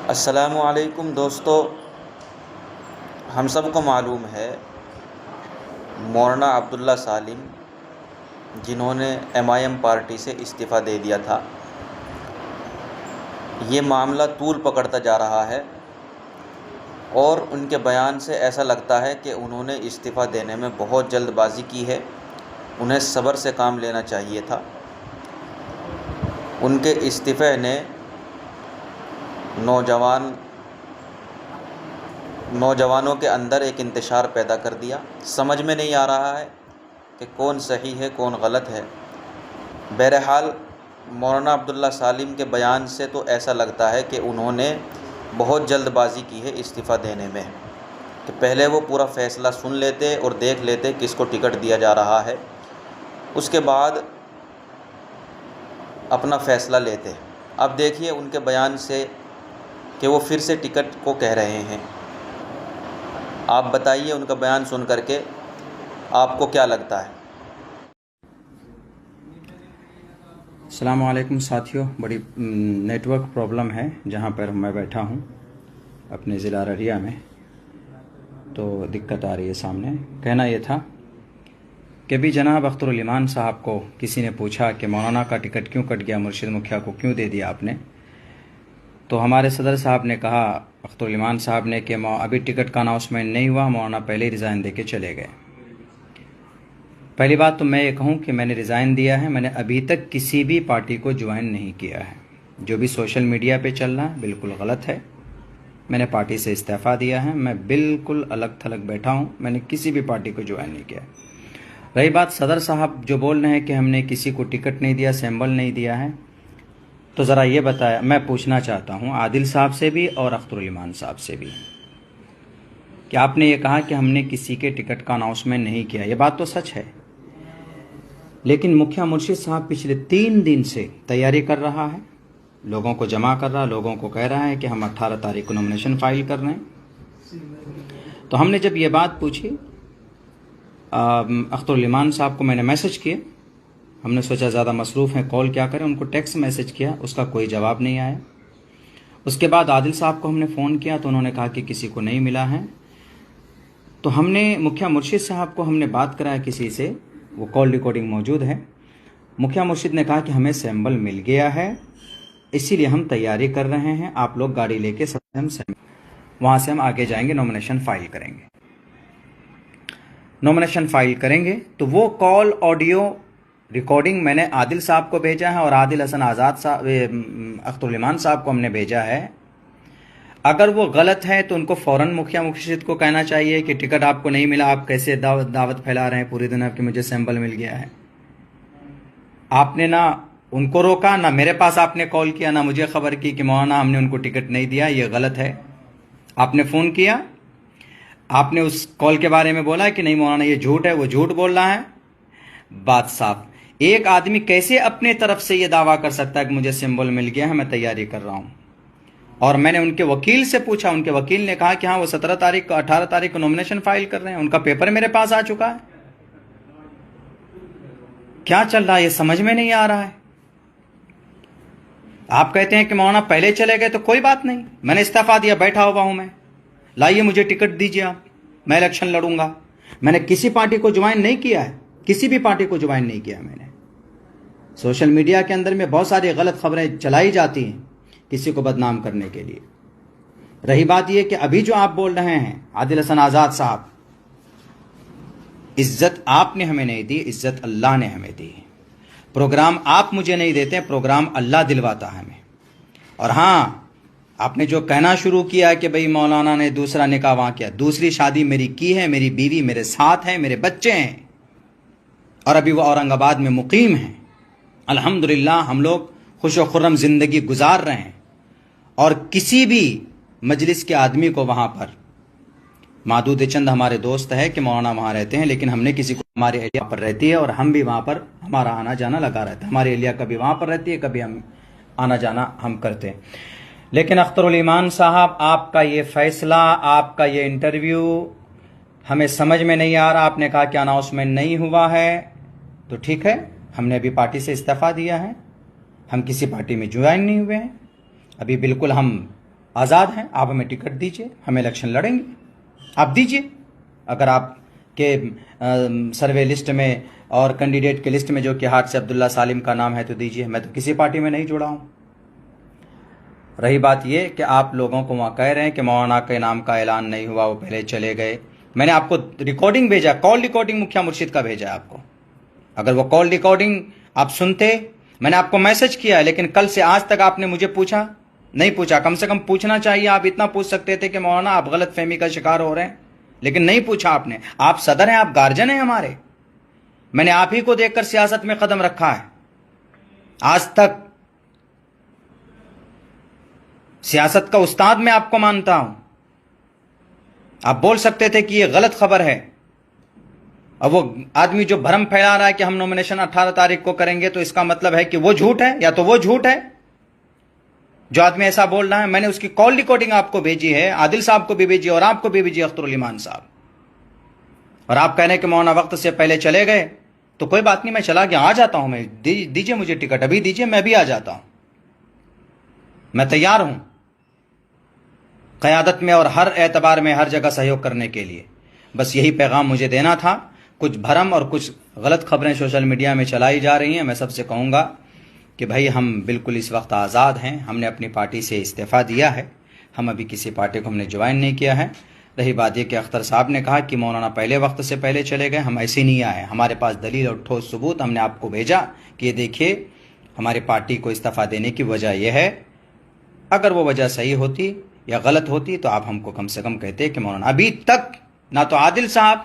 अस्सलामुअलैकुम दोस्तों, हम सबको मालूम है मौलाना अब्दुल्ला सालिम जिन्होंने एमआईएम पार्टी से इस्तीफ़ा दे दिया था। ये मामला तूल पकड़ता जा रहा है और उनके बयान से ऐसा लगता है कि उन्होंने इस्तीफ़ा देने में बहुत जल्दबाज़ी की है। उन्हें सब्र से काम लेना चाहिए था। उनके इस्तीफ़े ने नौजवानों के अंदर एक इंतशार पैदा कर दिया। समझ में नहीं आ रहा है कि कौन सही है कौन गलत है। बहरहाल मौलाना अब्दुल्ला सालिम के बयान से तो ऐसा लगता है कि उन्होंने बहुत जल्दबाज़ी की है इस्तीफ़ा देने में, कि पहले वो पूरा फ़ैसला सुन लेते और देख लेते किसको टिकट दिया जा रहा है, उसके बाद अपना फ़ैसला लेते। अब देखिए उनके बयान से कि वो फिर से टिकट को कह रहे हैं। आप बताइए उनका बयान सुन करके आपको क्या लगता है। अस्सलामु अलैकुम साथियों, बड़ी नेटवर्क प्रॉब्लम है जहाँ पर मैं बैठा हूँ अपने ज़िला अररिया में, तो दिक्कत आ रही है सामने। कहना ये था कि भी जनाब अख्तरुल ईमान साहब को किसी ने पूछा कि मौलाना का टिकट क्यों कट गया, मुर्शिद मुखिया को क्यों दे दिया आपने, तो हमारे सदर साहब ने कहा, अख्तरुल ईमान साहब ने, कि अभी टिकट का अनाउंसमेंट नहीं हुआ, मौलाना पहले ही रिज़ाइन दे के चले गए। पहली बात तो मैं ये कहूँ कि मैंने रिज़ाइन दिया है, मैंने अभी तक किसी भी पार्टी को ज्वाइन नहीं किया है। जो भी सोशल मीडिया पे चल रहा है बिल्कुल गलत है। मैंने पार्टी से इस्तीफ़ा दिया है, मैं बिल्कुल अलग थलग बैठा हूँ, मैंने किसी भी पार्टी को ज्वाइन नहीं किया। रही बात सदर साहब जो बोल रहे हैं कि हमने किसी को टिकट नहीं दिया, सैम्बल नहीं दिया है, तो ज़रा ये बताया, मैं पूछना चाहता हूँ आदिल साहब से भी और अख्तरुल ईमान साहब से भी कि आपने ये कहा कि हमने किसी के टिकट का अनाउंसमेंट नहीं किया, ये बात तो सच है, लेकिन मुखिया मुर्शिद साहब पिछले 3 दिन से तैयारी कर रहा है, लोगों को जमा कर रहा, लोगों को कह रहा है कि हम 18 तारीख को नॉमिनेशन फाइल कर रहे हैं। तो हमने जब ये बात पूछी अख्तरुल ईमान साहब को, मैंने मैसेज किया, हमने सोचा ज़्यादा मसरूफ़ हैं, कॉल क्या करें, उनको टेक्स्ट मैसेज किया, उसका कोई जवाब नहीं आया। उसके बाद आदिल साहब को हमने फ़ोन किया तो उन्होंने कहा कि किसी को नहीं मिला है। तो हमने मुखिया मुर्शिद साहब को हमने बात कराया किसी से, वो कॉल रिकॉर्डिंग मौजूद है। मुखिया मुर्शिद ने कहा कि हमें सैम्बल मिल गया है, इसीलिए हम तैयारी कर रहे हैं, आप लोग गाड़ी लेके हम वहाँ से हम आगे जाएंगे, नॉमिनेशन फाइल करेंगे। नॉमिनेशन फाइल करेंगे तो वो कॉल ऑडियो रिकॉर्डिंग मैंने आदिल साहब को भेजा है और आदिल हसन आज़ाद साहब, अख्तरुल ईमान साहब को हमने भेजा है। अगर वो गलत है तो उनको फ़ौरन मुखिया मुर्शिद को कहना चाहिए कि टिकट आपको नहीं मिला, आप कैसे दावत फैला रहे हैं पूरी दुनिया कि मुझे सैंपल मिल गया है। आपने ना उनको रोका, ना मेरे पास आपने कॉल किया, ना मुझे खबर की कि मौलाना हमने उनको टिकट नहीं दिया, ये गलत है। आपने फ़ोन किया, आपने उस कॉल के बारे में बोला कि नहीं मौलाना ये झूठ है, वो झूठ बोल रहा है, बात साफ। एक आदमी कैसे अपने तरफ से ये दावा कर सकता है कि मुझे सिंबल मिल गया है, मैं तैयारी कर रहा हूं। और मैंने उनके वकील से पूछा, उनके वकील ने कहा कि हाँ वो 17 तारीख को 18 तारीख को नॉमिनेशन फाइल कर रहे हैं, उनका पेपर मेरे पास आ चुका है। क्या चल रहा है ये समझ में नहीं आ रहा है। आप कहते हैं कि मौलाना पहले चले गए, तो कोई बात नहीं, मैंने इस्तीफा दिया, बैठा हुआ हूं मैं, लाइए मुझे टिकट दीजिए आप, मैं इलेक्शन लड़ूंगा। मैंने किसी पार्टी को ज्वाइन नहीं किया है, किसी भी पार्टी को ज्वाइन नहीं किया मैंने। सोशल मीडिया के अंदर में बहुत सारी गलत खबरें चलाई जाती हैं किसी को बदनाम करने के लिए। रही बात यह कि अभी जो आप बोल रहे हैं आदिल हसन आज़ाद साहब, इज्जत आपने हमें नहीं दी, इज्जत अल्लाह ने हमें दी। प्रोग्राम आप मुझे नहीं देते, प्रोग्राम अल्लाह दिलवाता है हमें। और हाँ, आपने जो कहना शुरू किया कि भाई मौलाना ने दूसरा निकाह वहां किया, दूसरी शादी मेरी की है, मेरी बीवी मेरे साथ है, मेरे बच्चे हैं और अभी वो औरंगाबाद में मुकीम हैं। अल्हम्दुलिल्लाह हम लोग खुश व खुर्रम जिंदगी गुजार रहे हैं। और किसी भी मजलिस के आदमी को वहां पर, मादूद चंद हमारे दोस्त है कि मौलाना वहां रहते हैं, लेकिन हमने किसी को, हमारे एरिया पर रहती है और हम भी वहां पर, हमारा आना जाना लगा रहता है। हमारे एरिया कभी वहां पर रहती है, कभी हम आना जाना हम करते हैं। लेकिन अख्तरुल ईमान साहब, आपका ये फैसला, आपका ये इंटरव्यू हमें समझ में नहीं आ रहा। आपने कहा कि अनाउंसमेंट नहीं हुआ है, तो ठीक है, हमने अभी पार्टी से इस्तीफा दिया है, हम किसी पार्टी में ज्वाइन नहीं हुए हैं, अभी बिल्कुल हम आज़ाद हैं, आप हमें टिकट दीजिए, हम इलेक्शन लड़ेंगे, आप दीजिए। अगर आपके सर्वे लिस्ट में और कैंडिडेट के लिस्ट में जो कि हाथ से अब्दुल्ला सालिम का नाम है तो दीजिए। मैं तो किसी पार्टी में नहीं जुड़ा हूँ। रही बात ये कि आप लोगों को वहाँ कह रहे हैं कि मौलाना के नाम का ऐलान नहीं हुआ, वो पहले चले गए। मैंने आपको रिकॉर्डिंग भेजा, कॉल रिकॉर्डिंग मुखिया मुर्शिद का भेजा है आपको। अगर वो कॉल रिकॉर्डिंग आप सुनते, मैंने आपको मैसेज किया है, लेकिन कल से आज तक आपने मुझे पूछा नहीं पूछा। कम से कम पूछना चाहिए। आप इतना पूछ सकते थे कि मौलाना आप गलत फहमी का शिकार हो रहे हैं, लेकिन नहीं पूछा आपने। आप सदर हैं, आप गार्जियन हैं हमारे। मैंने आप ही को देखकर सियासत में कदम रखा है। आज तक सियासत का उस्ताद मैं आपको मानता हूं। आप बोल सकते थे कि यह गलत खबर है। अब वो आदमी जो भ्रम फैला रहा है कि हम नॉमिनेशन 18 तारीख को करेंगे, तो इसका मतलब है कि वो झूठ है, या तो वो झूठ है जो आदमी ऐसा बोल रहा है। मैंने उसकी कॉल रिकॉर्डिंग आपको भेजी है, आदिल साहब को भी भेजी और आपको भी भेजी, अख्तरुल ईमान साहब। और आप कह रहे हैं कि मौलाना वक्त से पहले चले गए, तो कोई बात नहीं, मैं चला गया, आ जाता हूं। मैं दीजिए मुझे टिकट, अभी दीजिए, मैं भी आ जाता हूं। मैं तैयार हूं क़यादत में और हर एतबार में हर जगह सहयोग करने के लिए। बस यही पैगाम मुझे देना था। कुछ भरम और कुछ गलत खबरें सोशल मीडिया में चलाई जा रही हैं। मैं सबसे कहूँगा कि भाई हम बिल्कुल इस वक्त आज़ाद हैं। हमने अपनी पार्टी से इस्तीफ़ा दिया है। हम अभी किसी पार्टी को हमने ज्वाइन नहीं किया है। रही बात यह कि अख्तर साहब ने कहा कि मौलाना पहले वक्त से पहले चले गए, हम ऐसे नहीं आए। हमारे पास दलील और ठोस सबूत हमने आपको भेजा कि ये देखिए हमारी पार्टी को इस्तीफ़ा देने की वजह यह है। अगर वो वजह सही होती या गलत होती तो आप हमको कम से कम कहते कि मौलाना। अभी तक ना तो आदिल साहब